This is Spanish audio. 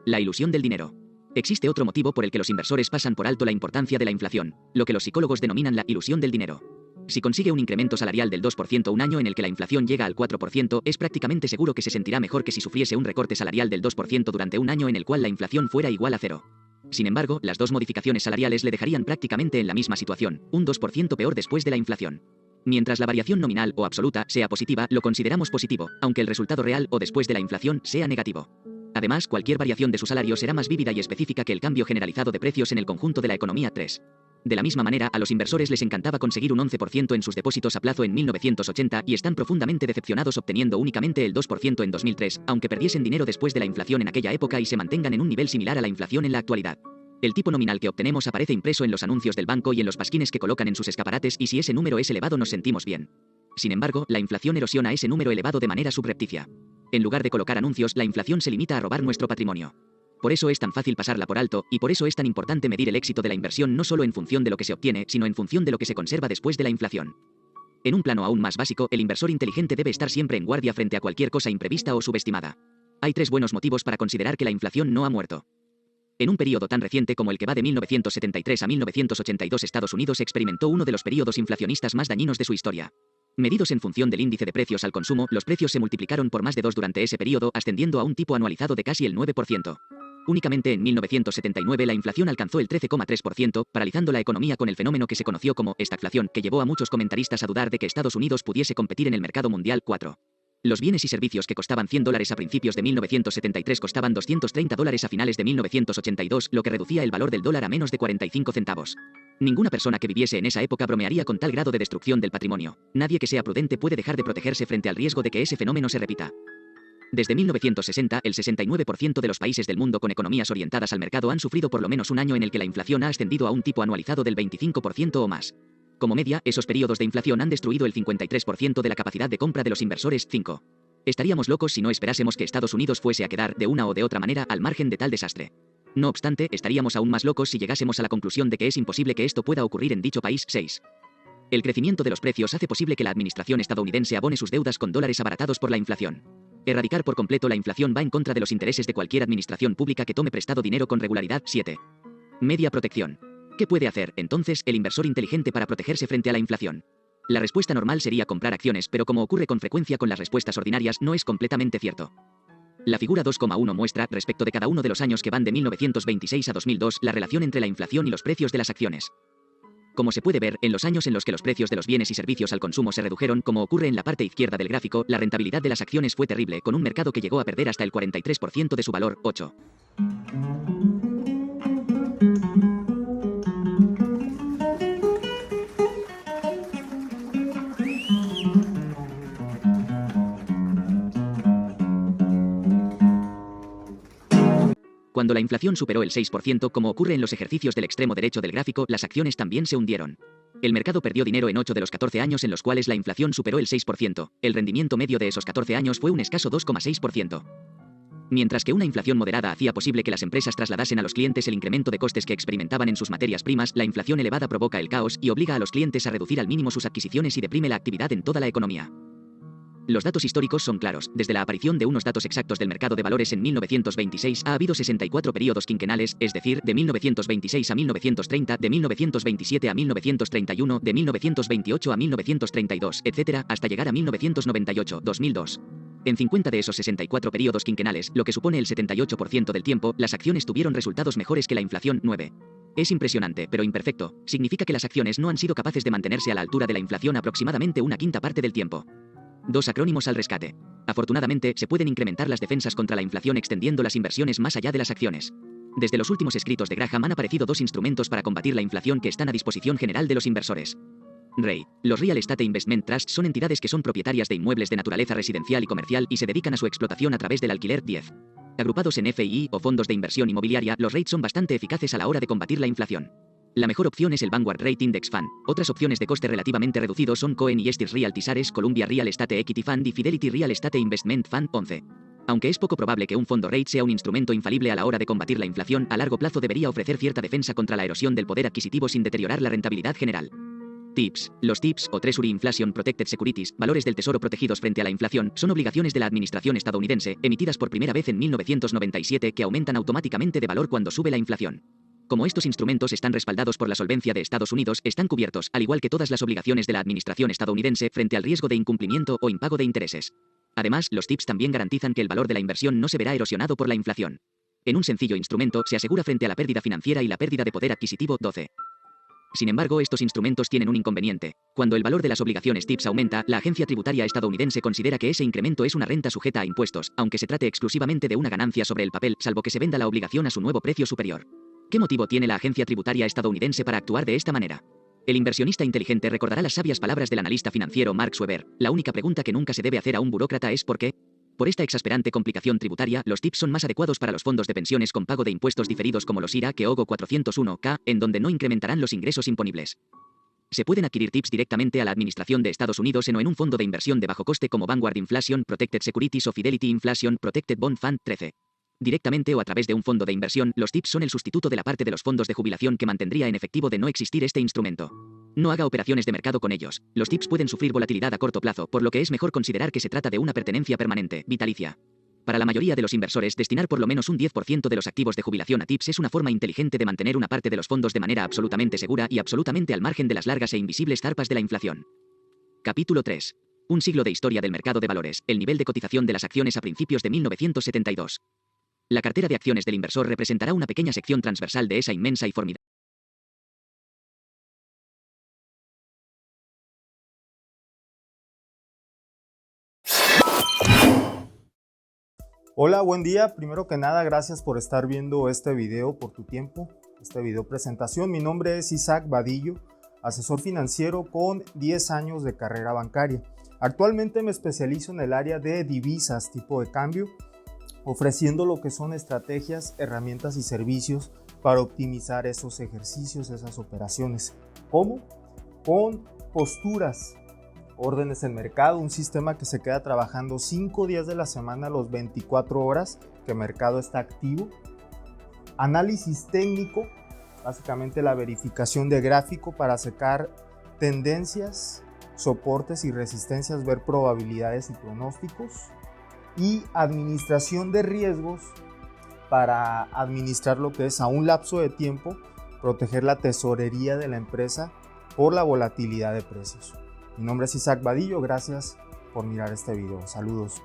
La ilusión del dinero. Existe otro motivo por el que los inversores pasan por alto la importancia de la inflación, lo que los psicólogos denominan la ilusión del dinero. Si consigue un incremento salarial del 2% un año en el que la inflación llega al 4%, es prácticamente seguro que se sentirá mejor que si sufriese un recorte salarial del 2% durante un año en el cual la inflación fuera igual a cero. Sin embargo, las dos modificaciones salariales le dejarían prácticamente en la misma situación, un 2% peor después de la inflación. Mientras la variación nominal o absoluta sea positiva, lo consideramos positivo, aunque el resultado real o después de la inflación sea negativo. Además, cualquier variación de su salario será más vívida y específica que el cambio generalizado de precios en el conjunto de la economía. 3. De la misma manera, a los inversores les encantaba conseguir un 11% en sus depósitos a plazo en 1980 y están profundamente decepcionados obteniendo únicamente el 2% en 2003, aunque perdiesen dinero después de la inflación en aquella época y se mantengan en un nivel similar a la inflación en la actualidad. El tipo nominal que obtenemos aparece impreso en los anuncios del banco y en los pasquines que colocan en sus escaparates, y si ese número es elevado nos sentimos bien. Sin embargo, la inflación erosiona ese número elevado de manera subrepticia. En lugar de colocar anuncios, la inflación se limita a robar nuestro patrimonio. Por eso es tan fácil pasarla por alto, y por eso es tan importante medir el éxito de la inversión no solo en función de lo que se obtiene, sino en función de lo que se conserva después de la inflación. En un plano aún más básico, el inversor inteligente debe estar siempre en guardia frente a cualquier cosa imprevista o subestimada. Hay 3 buenos motivos para considerar que la inflación no ha muerto. En un periodo tan reciente como el que va de 1973 a 1982, Estados Unidos experimentó uno de los periodos inflacionistas más dañinos de su historia. Medidos en función del índice de precios al consumo, los precios se multiplicaron por más de 2 durante ese periodo, ascendiendo a un tipo anualizado de casi el 9%. Únicamente en 1979 la inflación alcanzó el 13,3%, paralizando la economía con el fenómeno que se conoció como estagflación, que llevó a muchos comentaristas a dudar de que Estados Unidos pudiese competir en el mercado mundial. 4. Los bienes y servicios que costaban $100 a principios de 1973 costaban $230 a finales de 1982, lo que reducía el valor del dólar a menos de 45 centavos. Ninguna persona que viviese en esa época bromearía con tal grado de destrucción del patrimonio. Nadie que sea prudente puede dejar de protegerse frente al riesgo de que ese fenómeno se repita. Desde 1960, el 69% de los países del mundo con economías orientadas al mercado han sufrido por lo menos un año en el que la inflación ha ascendido a un tipo anualizado del 25% o más. Como media, esos periodos de inflación han destruido el 53% de la capacidad de compra de los inversores. 5. Estaríamos locos si no esperásemos que Estados Unidos fuese a quedar, de una o de otra manera, al margen de tal desastre. No obstante, estaríamos aún más locos si llegásemos a la conclusión de que es imposible que esto pueda ocurrir en dicho país. 6. El crecimiento de los precios hace posible que la administración estadounidense abone sus deudas con dólares abaratados por la inflación. Erradicar por completo la inflación va en contra de los intereses de cualquier administración pública que tome prestado dinero con regularidad. 7. Media protección. ¿Qué puede hacer, entonces, el inversor inteligente para protegerse frente a la inflación? La respuesta normal sería comprar acciones, pero como ocurre con frecuencia con las respuestas ordinarias, no es completamente cierto. La figura 2,1 muestra, respecto de cada uno de los años que van de 1926 a 2002, la relación entre la inflación y los precios de las acciones. Como se puede ver, en los años en los que los precios de los bienes y servicios al consumo se redujeron, como ocurre en la parte izquierda del gráfico, la rentabilidad de las acciones fue terrible, con un mercado que llegó a perder hasta el 43% de su valor. 8. Cuando la inflación superó el 6%, como ocurre en los ejercicios del extremo derecho del gráfico, las acciones también se hundieron. El mercado perdió dinero en 8 de los 14 años en los cuales la inflación superó el 6%. El rendimiento medio de esos 14 años fue un escaso 2,6%. Mientras que una inflación moderada hacía posible que las empresas trasladasen a los clientes el incremento de costes que experimentaban en sus materias primas, la inflación elevada provoca el caos y obliga a los clientes a reducir al mínimo sus adquisiciones y deprime la actividad en toda la economía. Los datos históricos son claros. Desde la aparición de unos datos exactos del mercado de valores en 1926 ha habido 64 periodos quinquenales, es decir, de 1926 a 1930, de 1927 a 1931, de 1928 a 1932, etc., hasta llegar a 1998, 2002. En 50 de esos 64 periodos quinquenales, lo que supone el 78% del tiempo, las acciones tuvieron resultados mejores que la inflación. 9. Es impresionante, pero imperfecto. Significa que las acciones no han sido capaces de mantenerse a la altura de la inflación aproximadamente una quinta parte del tiempo. 2 acrónimos al rescate. Afortunadamente, se pueden incrementar las defensas contra la inflación extendiendo las inversiones más allá de las acciones. Desde los últimos escritos de Graham han aparecido 2 instrumentos para combatir la inflación que están a disposición general de los inversores. REI. Los Real Estate Investment Trusts son entidades que son propietarias de inmuebles de naturaleza residencial y comercial y se dedican a su explotación a través del alquiler. 10. Agrupados en FII o fondos de inversión inmobiliaria, los REITs son bastante eficaces a la hora de combatir la inflación. La mejor opción es el Vanguard Rate Index Fund. Otras opciones de coste relativamente reducido son Cohen y Estes Realty Shares, Columbia Real Estate Equity Fund y Fidelity Real Estate Investment Fund. 11. Aunque es poco probable que un fondo REIT sea un instrumento infalible a la hora de combatir la inflación, a largo plazo debería ofrecer cierta defensa contra la erosión del poder adquisitivo sin deteriorar la rentabilidad general. TIPS. Los TIPS, o Treasury Inflation Protected Securities, valores del tesoro protegidos frente a la inflación, son obligaciones de la administración estadounidense, emitidas por primera vez en 1997, que aumentan automáticamente de valor cuando sube la inflación. Como estos instrumentos están respaldados por la solvencia de Estados Unidos, están cubiertos, al igual que todas las obligaciones de la administración estadounidense, frente al riesgo de incumplimiento o impago de intereses. Además, los TIPS también garantizan que el valor de la inversión no se verá erosionado por la inflación. En un sencillo instrumento, se asegura frente a la pérdida financiera y la pérdida de poder adquisitivo. 12. Sin embargo, estos instrumentos tienen un inconveniente. Cuando el valor de las obligaciones TIPS aumenta, la agencia tributaria estadounidense considera que ese incremento es una renta sujeta a impuestos, aunque se trate exclusivamente de una ganancia sobre el papel, salvo que se venda la obligación a su nuevo precio superior. ¿Qué motivo tiene la agencia tributaria estadounidense para actuar de esta manera? El inversionista inteligente recordará las sabias palabras del analista financiero Mark Weber: la única pregunta que nunca se debe hacer a un burócrata es ¿por qué? Por esta exasperante complicación tributaria, los TIPS son más adecuados para los fondos de pensiones con pago de impuestos diferidos como los IRA que OGO 401k, en donde no incrementarán los ingresos imponibles. Se pueden adquirir TIPS directamente a la administración de Estados Unidos o en un fondo de inversión de bajo coste como Vanguard Inflation Protected Securities o Fidelity Inflation Protected Bond Fund 13. Directamente o a través de un fondo de inversión, los TIPS son el sustituto de la parte de los fondos de jubilación que mantendría en efectivo de no existir este instrumento. No haga operaciones de mercado con ellos. Los TIPS pueden sufrir volatilidad a corto plazo, por lo que es mejor considerar que se trata de una pertenencia permanente, vitalicia. Para la mayoría de los inversores, destinar por lo menos un 10% de los activos de jubilación a TIPS es una forma inteligente de mantener una parte de los fondos de manera absolutamente segura y absolutamente al margen de las largas e invisibles zarpas de la inflación. Capítulo 3. Un siglo de historia del mercado de valores, el nivel de cotización de las acciones a principios de 1972. La cartera de acciones del inversor representará una pequeña sección transversal de esa inmensa y formidable. Hola, buen día. Primero que nada, gracias por estar viendo este video, por tu tiempo, esta video presentación. Mi nombre es Isaac Vadillo, asesor financiero con 10 años de carrera bancaria. Actualmente me especializo en el área de divisas, tipo de cambio, ofreciendo lo que son estrategias, herramientas y servicios para optimizar esos ejercicios, esas operaciones. ¿Cómo? Con posturas, órdenes en mercado, un sistema que se queda trabajando 5 días de la semana, los 24 horas que el mercado está activo. Análisis técnico, básicamente la verificación de gráfico para sacar tendencias, soportes y resistencias, ver probabilidades y pronósticos. Y administración de riesgos para administrar lo que es a un lapso de tiempo, proteger la tesorería de la empresa por la volatilidad de precios. Mi nombre es Isaac Vadillo, gracias por mirar este video. Saludos.